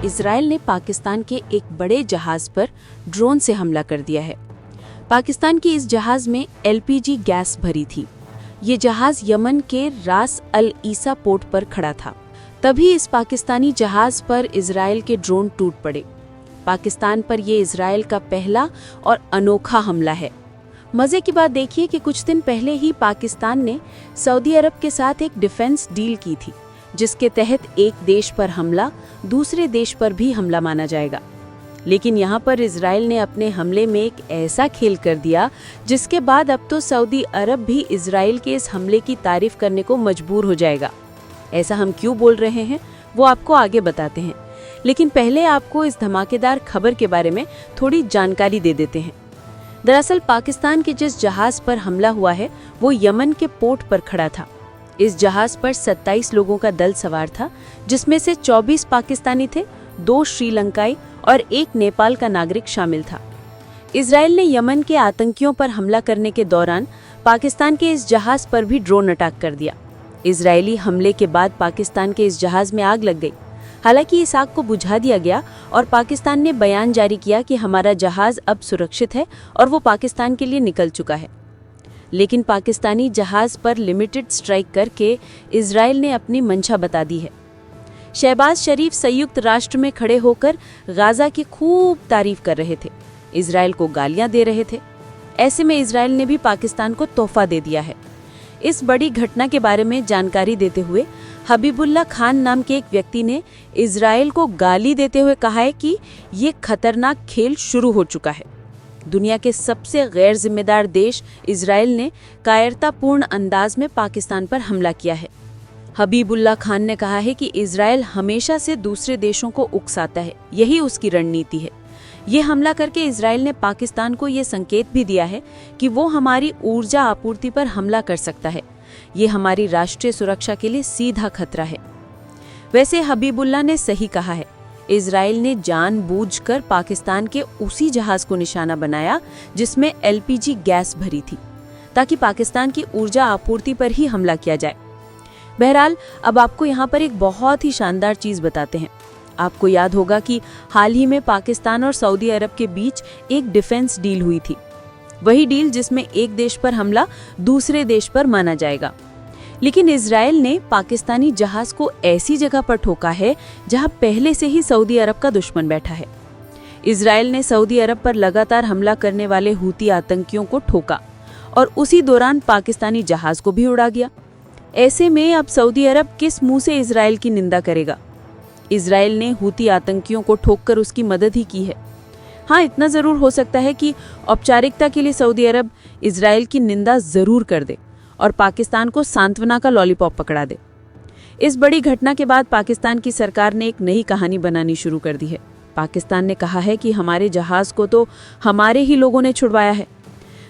Israel ने पाकिस्तान के एक बड़े जहाज पर ड्रोन से हमला कर दिया है। पाकिस्तान की इस जहाज में एलपीजी गैस भरी थी। ये जहाज यमन के रास अल ईसा पोर्ट पर खड़ा था। तभी इस पाकिस्तानी जहाज पर इजराइल के ड्रोन टूट पड़े। पाकिस्तान पर ये इजराइल का पहला और अनोखा हमला है। मजे की बात देखिए कि कुछ दिन पहले ही पाकिस्तान ने सऊदी अरब के साथ एक डिफेंस डील की थी, जिसके तहत एक देश पर हमला दूसरे देश पर भी हमला माना जाएगा। लेकिन यहाँ पर इजराइल ने अपने हमले में एक ऐसा खेल कर दिया जिसके बाद अब तो सऊदी अरब भी इजराइल के इस हमले की तारीफ करने को मजबूर हो जाएगा। ऐसा हम क्यों बोल रहे हैं वो आपको आगे बताते हैं, लेकिन पहले आपको इस धमाकेदार खबर के बारे में थोड़ी जानकारी दे देते हैं। दरअसल पाकिस्तान के जिस जहाज पर हमला हुआ है वो यमन के पोर्ट पर खड़ा था। इस जहाज पर 27 लोगों का दल सवार था, जिसमें से 24 पाकिस्तानी थे, 2 श्रीलंकाई और 1 नेपाल का नागरिक शामिल था। इजराइल ने यमन के आतंकियों पर हमला करने के दौरान पाकिस्तान के इस जहाज पर भी ड्रोन अटैक कर दिया। इजरायली हमले के बाद पाकिस्तान के इस जहाज में आग लग गई। हालांकि इस आग को बुझा दिया गया और पाकिस्तान ने बयान जारी किया कि हमारा जहाज अब सुरक्षित है और वो पाकिस्तान के लिए निकल चुका है। लेकिन पाकिस्तानी जहाज पर लिमिटेड स्ट्राइक करके इजराइल ने अपनी मंशा बता दी है। शहबाज शरीफ संयुक्त राष्ट्र में खड़े होकर गाजा की खूब तारीफ कर रहे थे, इजराइल को गालियां दे रहे थे। ऐसे में इजराइल ने भी पाकिस्तान को तोहफा दे दिया है। इस बड़ी घटना के बारे में जानकारी देते हुए हबीबुल्लाह खान नाम के एक व्यक्ति ने इजराइल को गाली देते हुए कहा है कि ये खतरनाक खेल शुरू हो चुका है। दुनिया के सबसे गैर जिम्मेदार देश इजराइल ने कायरतापूर्ण अंदाज में पाकिस्तान पर हमला किया है। हबीबुल्लाह खान ने कहा है कि इजराइल हमेशा से दूसरे देशों को उकसाता है, यही उसकी रणनीति है। ये हमला करके इजराइल ने पाकिस्तान को ये संकेत भी दिया है कि वो हमारी ऊर्जा आपूर्ति पर हमला कर सकता है। ये हमारी राष्ट्रीय सुरक्षा के लिए सीधा खतरा है। वैसे हबीबुल्लाह ने सही कहा है, इजराइल ने जानबूझकर पाकिस्तान के उसी जहाज को निशाना बनाया जिसमें एलपीजी गैस भरी थी, ताकि पाकिस्तान की ऊर्जा आपूर्ति पर ही हमला किया जाए। बहरहाल अब आपको यहाँ पर एक बहुत ही शानदार चीज बताते हैं। आपको याद होगा कि हाल ही में पाकिस्तान और सऊदी अरब के बीच एक डिफेंस डील हुई थी। वही डील जिसमें एक देश पर हमला दूसरे देश पर माना जाएगा। लेकिन इजराइल ने पाकिस्तानी जहाज को ऐसी जगह पर ठोका है जहां पहले से ही सऊदी अरब का दुश्मन बैठा है। इजराइल ने सऊदी अरब पर लगातार हमला करने वाले हूती आतंकियों को ठोका और उसी दौरान पाकिस्तानी जहाज को भी उड़ा गया। ऐसे में अब सऊदी अरब किस मुंह से इजराइल की निंदा करेगा? इजराइल ने हूती आतंकियों को ठोककर उसकी मदद ही की है। हाँ, इतना जरूर हो सकता है कि औपचारिकता के लिए सऊदी अरब इजराइल की निंदा जरूर कर दे और पाकिस्तान को सांत्वना का लॉलीपॉप पकड़ा दे। इस बड़ी घटना के बाद पाकिस्तान की सरकार ने एक नई कहानी बनानी शुरू कर दी है। पाकिस्तान ने कहा है कि हमारे जहाज को तो हमारे ही लोगों ने छुड़वाया है।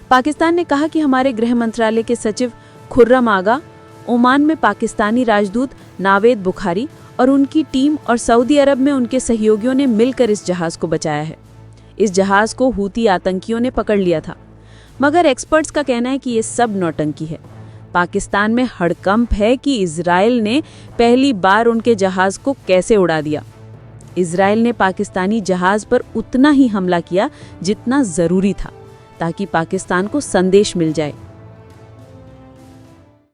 पाकिस्तान ने कहा कि हमारे गृह मंत्रालय के सचिव खुर्रम आगा, ओमान में पाकिस्तानी राजदूत नावेद बुखारी और उनकी टीम और सऊदी अरब में उनके सहयोगियों ने मिलकर इस जहाज को बचाया है। इस जहाज को हूती आतंकियों ने पकड़ लिया था, मगर एक्सपर्ट्स का कहना है कि ये सब नौटंकी है। पाकिस्तान में हड़कंप है कि इजराइल ने पहली बार उनके जहाज को कैसे उड़ा दिया। इजराइल ने पाकिस्तानी जहाज पर उतना ही हमला किया जितना जरूरी था, ताकि पाकिस्तान को संदेश मिल जाए